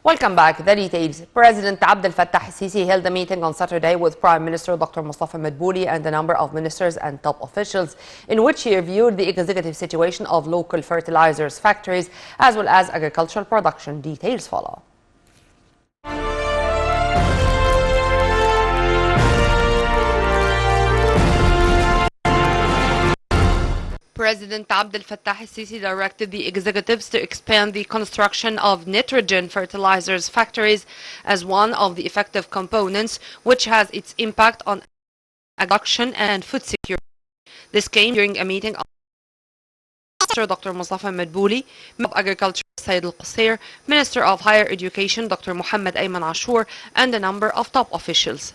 Welcome back. The details. President Abdel Fattah al-Sisi held a meeting on Saturday with Prime Minister Dr. Mustafa Madbouli and a number of ministers and top officials, in which he reviewed the executive situation of local fertilizers factories as well as agricultural production. Details follow. President Abdel Fattah al-Sisi directed the executives to expand the construction of nitrogen fertilizers factories as one of the effective components which has its impact on production and food security. This came during a meeting of Minister Dr. Mustafa Madbouli, Minister of Agriculture Said Al-Qasir, Minister of Higher Education Dr. Muhammad Ayman Ashur, and a number of top officials.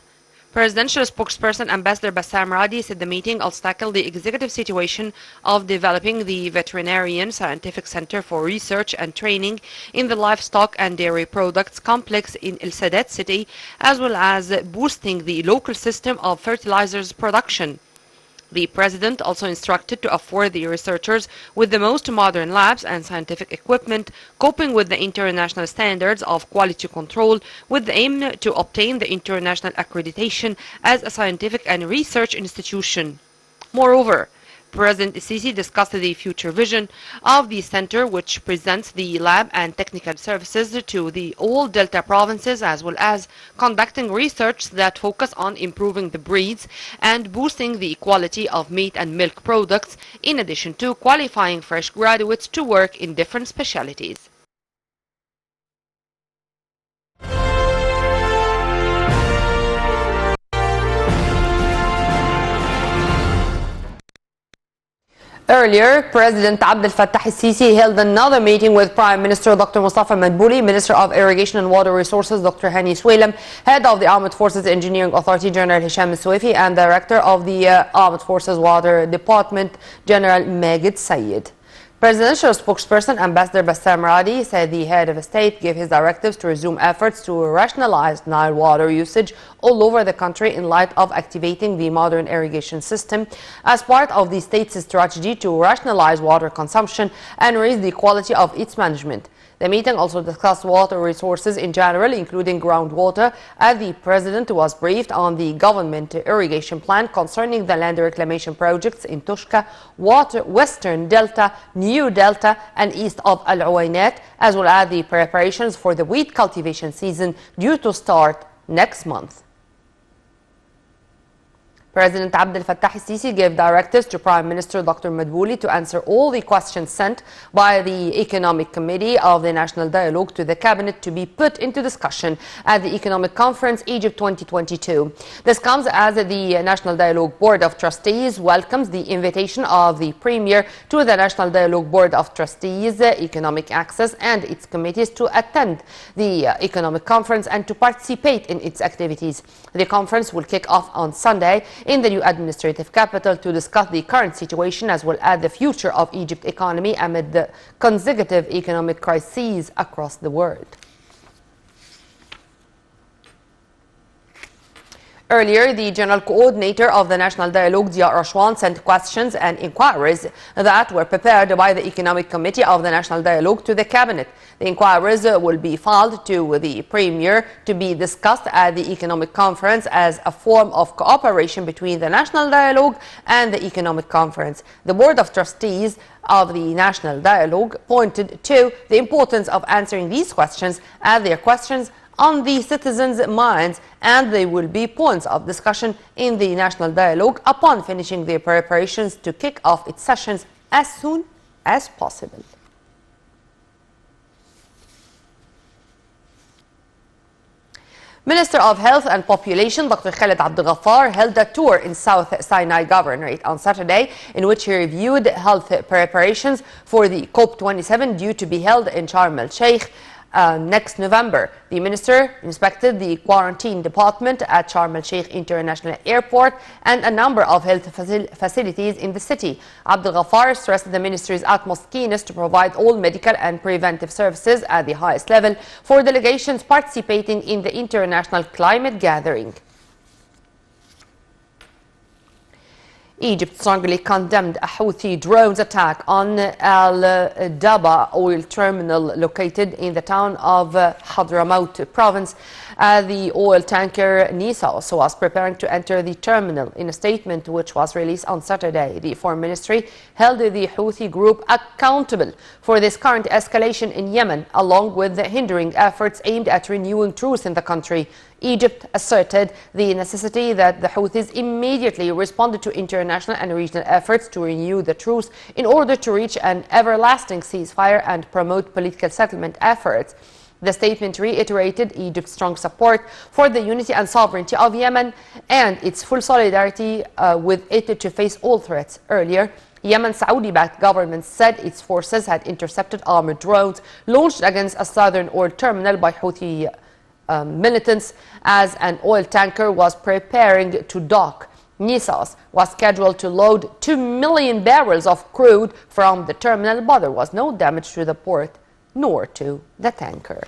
Presidential spokesperson Ambassador Bassam Radi said the meeting also tackled the executive situation of developing the Veterinarian Scientific Center for Research and Training in the Livestock and Dairy Products Complex in El Sadat city, as well as boosting the local system of fertilizers production. The President also instructed to afford the researchers with the most modern labs and scientific equipment, coping with the international standards of quality control, with the aim to obtain the international accreditation as a scientific and research institution. Moreover, President Sisi discussed the future vision of the center, which presents the lab and technical services to the all Delta provinces, as well as conducting research that focus on improving the breeds and boosting the quality of meat and milk products, in addition to qualifying fresh graduates to work in different specialties. Earlier, President Abdel Fattah al-Sisi held another meeting with Prime Minister Dr. Mustafa Madbouli, Minister of Irrigation and Water Resources Dr. Hani Swalem, Head of the Armed Forces Engineering Authority General Hisham Swifi, and Director of the Armed Forces Water Department General Magid Sayed. Presidential spokesperson Ambassador Bassam Radi said the head of state gave his directives to resume efforts to rationalize Nile water usage all over the country in light of activating the modern irrigation system as part of the state's strategy to rationalize water consumption and raise the quality of its management. The meeting also discussed water resources in general, including groundwater, as the President was briefed on the government irrigation plan concerning the land reclamation projects in Tushka, Western Delta, New Delta, and east of Al Uwainat, as well as the preparations for the wheat cultivation season due to start next month. President Abdel Fattah al-Sisi gave directives to Prime Minister Dr. Madbouli to answer all the questions sent by the Economic Committee of the National Dialogue to the Cabinet to be put into discussion at the Economic Conference Egypt 2022. This comes as the National Dialogue Board of Trustees welcomes the invitation of the Premier to the National Dialogue Board of Trustees, Economic Access and its committees to attend the Economic Conference and to participate in its activities. The conference will kick off on Sunday in the new administrative capital to discuss the current situation as well as the future of Egypt's economy amid the consecutive economic crises across the world. Earlier, the General Coordinator of the National Dialogue, Dia Rashwan, sent questions and inquiries that were prepared by the Economic Committee of the National Dialogue to the Cabinet. The inquiries will be filed to the Premier to be discussed at the Economic Conference as a form of cooperation between the National Dialogue and the Economic Conference. The Board of Trustees of the National Dialogue pointed to the importance of answering these questions as they are questions on the citizens' minds, and they will be points of discussion in the National Dialogue upon finishing their preparations to kick off its sessions as soon as possible. Minister of Health and Population Dr. Khaled Abdel Ghaffar held a tour in South Sinai Governorate on Saturday, in which he reviewed health preparations for the COP27 due to be held in Sharm el-Sheikh next November. The minister inspected the quarantine department at Sharm el-Sheikh International Airport and a number of health facilities in the city. Abdel Ghaffar stressed the ministry's utmost keenness to provide all medical and preventive services at the highest level for delegations participating in the international climate gathering. Egypt strongly condemned a Houthi drones attack on Al-Daba oil terminal located in the town of Hadramaut province. The oil tanker Nisos was preparing to enter the terminal. In a statement which was released on Saturday, the Foreign Ministry held the Houthi group accountable for this current escalation in Yemen, along with the hindering efforts aimed at renewing truce in the country. Egypt asserted the necessity that the Houthis immediately responded to international and regional efforts to renew the truce in order to reach an everlasting ceasefire and promote political settlement efforts. The statement reiterated Egypt's strong support for the unity and sovereignty of Yemen and its full solidarity with it to face all threats. Earlier, Yemen's Saudi-backed government said its forces had intercepted armored drones launched against a southern oil terminal by Houthi militants as an oil tanker was preparing to dock. Nisos was scheduled to load 2 million barrels of crude from the terminal, but there was no damage to the port nor to the tanker.